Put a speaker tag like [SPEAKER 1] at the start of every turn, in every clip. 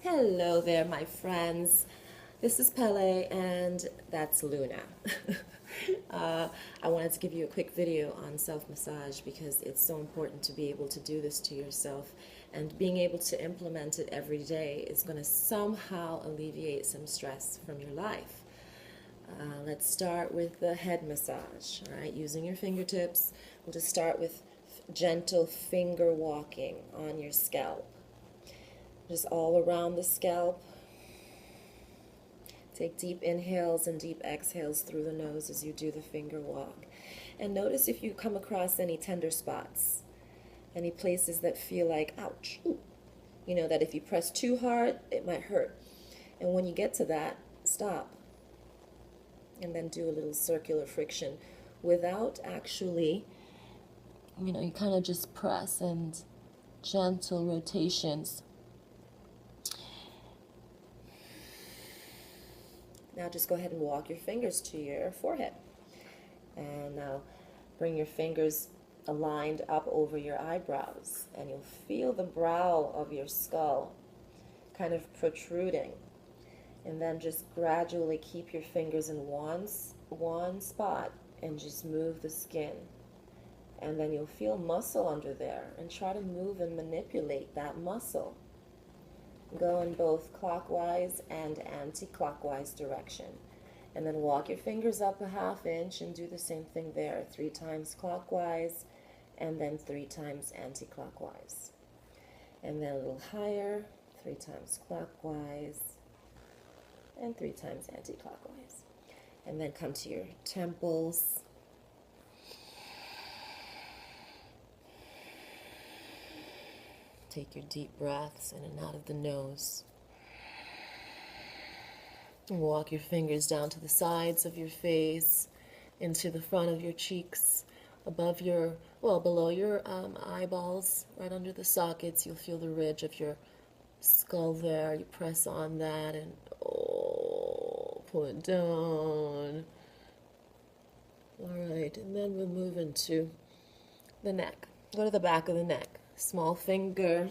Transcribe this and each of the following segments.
[SPEAKER 1] Hello there, my friends. This is Pele, and that's Luna. I wanted to give you a quick video on self-massage because it's so important to be able to do this to yourself, and being able to implement it every day is going to somehow alleviate some stress from your life. Let's start with the head massage, all right? Using your fingertips, we'll just start with gentle finger walking on your scalp. Just all around the scalp. Take deep inhales and deep exhales through the nose as you do the finger walk. And notice if you come across any tender spots, any places that feel like, ouch, ooh. You know, that if you press too hard, it might hurt. And when you get to that, stop. And then do a little circular friction without actually, you kind of just press and gentle rotations. Now just go ahead and walk your fingers to your forehead. And now bring your fingers aligned up over your eyebrows. And you'll feel the brow of your skull kind of protruding. And then just gradually keep your fingers in one spot and just move the skin. And then you'll feel muscle under there. And try to move and manipulate that muscle. Go in both clockwise and anti-clockwise direction. And then walk your fingers up a half inch and do the same thing there. 3 times clockwise and then 3 times anti-clockwise. And then a little higher, 3 times clockwise and 3 times anti-clockwise. And then come to your temples. Take your deep breaths in and out of the nose. Walk your fingers down to the sides of your face, into the front of your cheeks, above your, below your eyeballs, right under the sockets. You'll feel the ridge of your skull there. You press on that and pull it down. All right, and then we'll move into the neck. Go to the back of the neck. Small finger,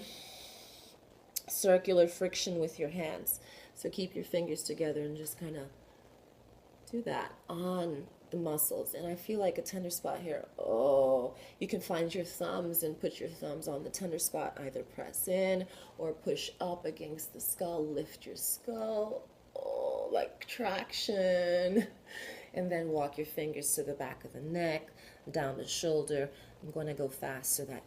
[SPEAKER 1] circular friction with your hands. So keep your fingers together and just kind of do that on the muscles. And I feel like a tender spot here. Oh, you can find your thumbs and put your thumbs on the tender spot. Either press in or push up against the skull. Lift your skull. Oh, like traction. And then walk your fingers to the back of the neck, down the shoulder. I'm going to go fast so that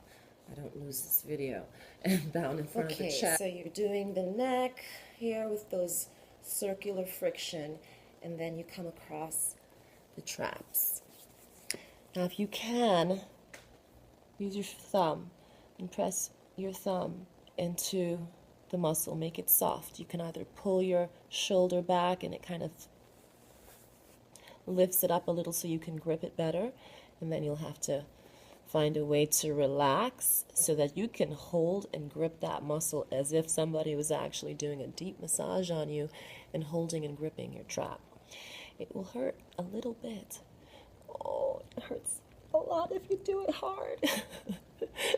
[SPEAKER 1] I don't lose this video. And down in front of the chest. So you're doing the neck here with those circular friction, and then you come across the traps. Now if you can, use your thumb and press your thumb into the muscle. Make it soft. You can either pull your shoulder back and it kind of lifts it up a little so you can grip it better, and then you'll have to find a way to relax so that you can hold and grip that muscle as if somebody was actually doing a deep massage on you and holding and gripping your trap. It will hurt a little bit. Oh, it hurts a lot if you do it hard.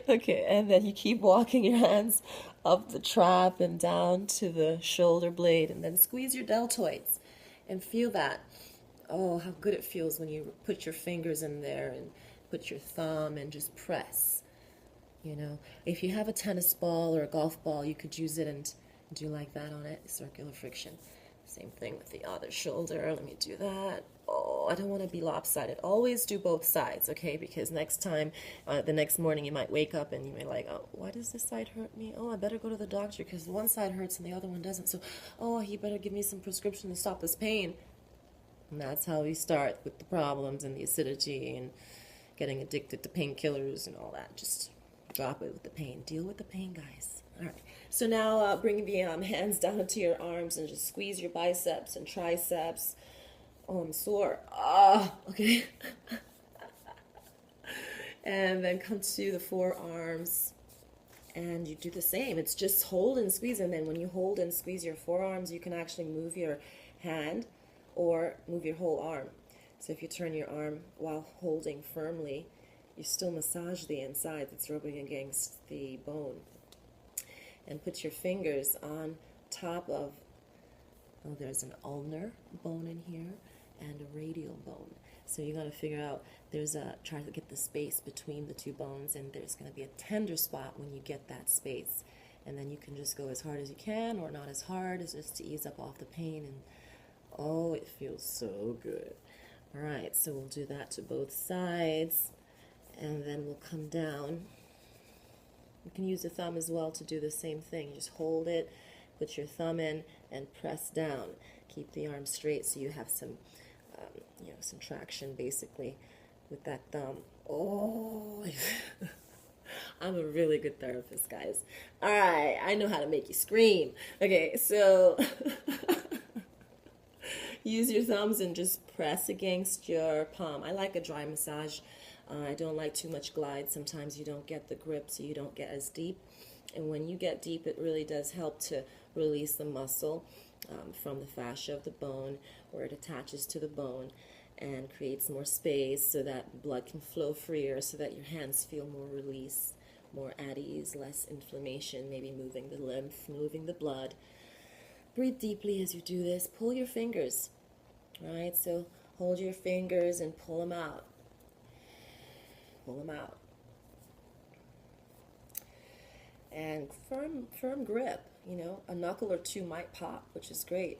[SPEAKER 1] Okay, and then you keep walking your hands up the trap and down to the shoulder blade, and then squeeze your deltoids and feel that. Oh, how good it feels when you put your fingers in there and put your thumb and just press. If you have a tennis ball or a golf ball, you could use it and do like that on it, circular friction. Same thing with the other shoulder. Let me do that. Oh, I don't want to be lopsided. Always do both sides, okay? Because next time, the next morning, you might wake up and you may like, oh, why does this side hurt me? Oh, I better go to the doctor because one side hurts and the other one doesn't. So, oh, he better give me some prescription to stop this pain. And that's how we start with the problems and the acidity and getting addicted to painkillers and all that. Just drop it with the pain. Deal with the pain, guys. All right. So now bring the hands down to your arms and just squeeze your biceps and triceps. Oh, I'm sore. Okay. And then come to the forearms and you do the same. It's just hold and squeeze. And then when you hold and squeeze your forearms, you can actually move your hand or move your whole arm. So if you turn your arm while holding firmly, you still massage the inside that's rubbing against the bone. And put your fingers on top of, oh, there's an ulnar bone in here and a radial bone. So you got to figure out, try to get the space between the two bones, and there's going to be a tender spot when you get that space. And then you can just go as hard as you can, or not as hard, as just to ease up off the pain. And oh, it feels so good. All right, so we'll do that to both sides, and then we'll come down. You can use the thumb as well to do the same thing. Just hold it, put your thumb in, and press down. Keep the arm straight so you have some, some traction basically with that thumb. Oh, I'm a really good therapist, guys. All right, I know how to make you scream. Okay, so use your thumbs and just press against your palm. I like a dry massage. I don't like too much glide. Sometimes you don't get the grip, so you don't get as deep. And when you get deep, it really does help to release the muscle from the fascia of the bone, where it attaches to the bone, and creates more space so that blood can flow freer, so that your hands feel more release, more at ease, less inflammation, maybe moving the lymph, moving the blood. Breathe deeply as you do this. Pull your fingers. All right, so hold your fingers and pull them out. Pull them out. And firm grip. A knuckle or two might pop, which is great.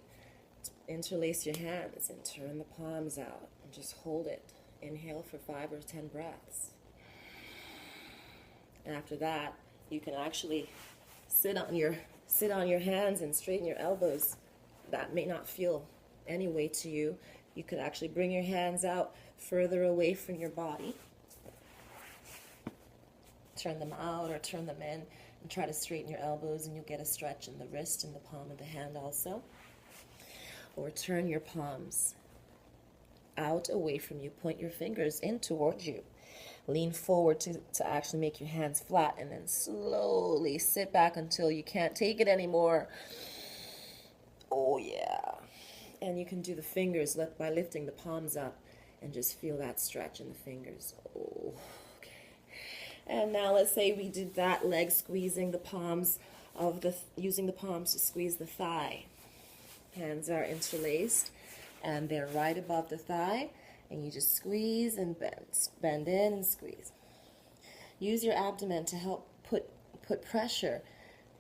[SPEAKER 1] Interlace your hands and turn the palms out and just hold it. Inhale for 5 or 10 breaths. And after that, you can actually sit on your hands and straighten your elbows. That may not feel any weight to you. You could actually bring your hands out further away from your body. Turn them out or turn them in, and try to straighten your elbows, and you'll get a stretch in the wrist and the palm of the hand also. Or turn your palms out away from you. Point your fingers in towards you. Lean forward to actually make your hands flat, and then slowly sit back until you can't take it anymore. Oh, yeah. And you can do the fingers by lifting the palms up and just feel that stretch in the fingers. Oh, okay. And now let's say we did that leg squeezing the palms using the palms to squeeze the thigh. Hands are interlaced and they're right above the thigh, and you just squeeze and bend in and squeeze. Use your abdomen to help put pressure.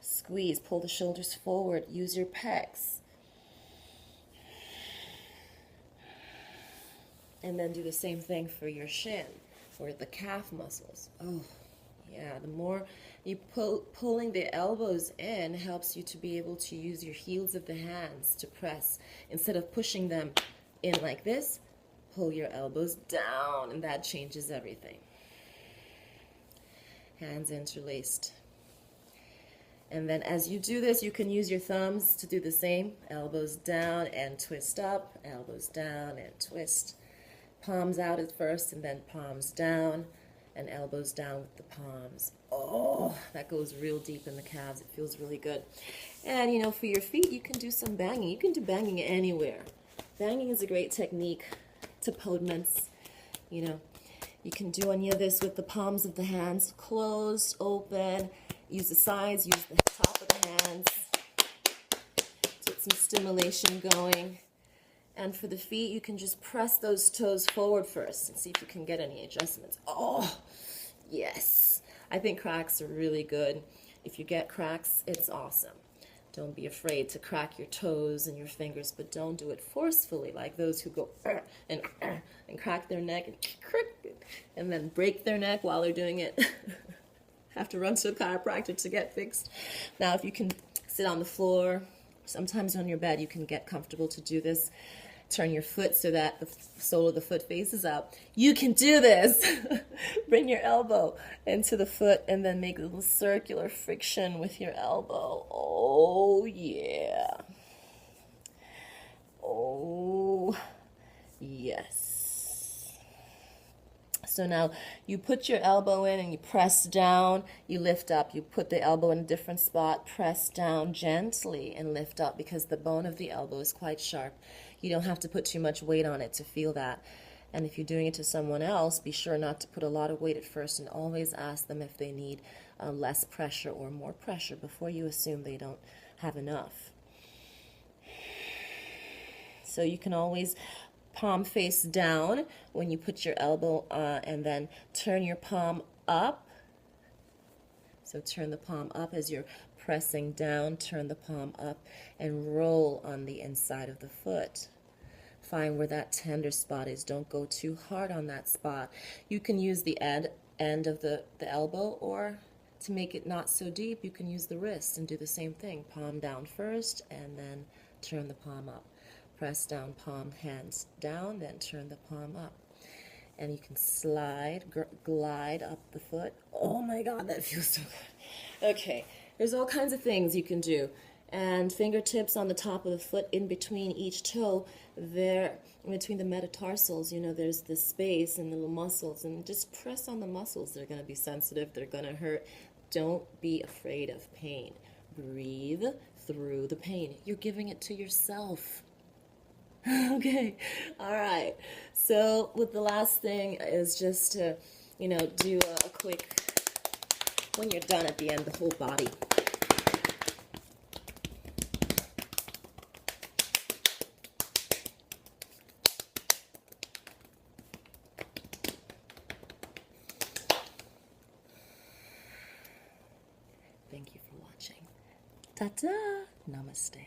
[SPEAKER 1] Squeeze, pull the shoulders forward, use your pecs. And then do the same thing for your shin or the calf muscles. Oh, yeah, the more you pulling the elbows in helps you to be able to use your heels of the hands to press. Instead of pushing them in like this, pull your elbows down, and that changes everything. Hands interlaced. And then as you do this, you can use your thumbs to do the same. Elbows down and twist up, elbows down and twist. Palms out at first, and then palms down, and elbows down with the palms. Oh, that goes real deep in the calves. It feels really good. And, for your feet, you can do some banging. You can do banging anywhere. Banging is a great technique to podments. You can do any of this with the palms of the hands closed, open. Use the sides, use the top of the hands. Get some stimulation going. And for the feet, you can just press those toes forward first and see if you can get any adjustments. Oh, yes. I think cracks are really good. If you get cracks, it's awesome. Don't be afraid to crack your toes and your fingers, but don't do it forcefully, like those who go and crack their neck and then break their neck while they're doing it. Have to run to a chiropractor to get fixed. Now, if you can sit on the floor, sometimes on your bed, you can get comfortable to do this. Turn your foot so that the sole of the foot faces up. You can do this. Bring your elbow into the foot and then make a little circular friction with your elbow. Oh, yeah. Oh, yes. So now you put your elbow in and you press down, you lift up. You put the elbow in a different spot, press down gently and lift up, because the bone of the elbow is quite sharp. You don't have to put too much weight on it to feel that. And if you're doing it to someone else, be sure not to put a lot of weight at first, and always ask them if they need less pressure or more pressure before you assume they don't have enough. So you can always palm face down when you put your elbow and then turn your palm up. So turn the palm up as you're pressing down, turn the palm up and roll on the inside of the foot. Find where that tender spot is. Don't go too hard on that spot. You can use the end of the elbow, or to make it not so deep, you can use the wrist and do the same thing. Palm down first and then turn the palm up. Press down, palm, hands down, then turn the palm up. And you can slide, glide up the foot. Oh my God, that feels so good. Okay, there's all kinds of things you can do. And fingertips on the top of the foot, in between each toe, there, in between the metatarsals, you know, there's this space and little muscles, and just press on the muscles. They're going to be sensitive, they're going to hurt. Don't be afraid of pain. Breathe through the pain. You're giving it to yourself. Okay, all right. So with the last thing is just to, you know, do a quick, when you're done at the end, the whole body. Thank you for watching. Ta-ta! Namaste.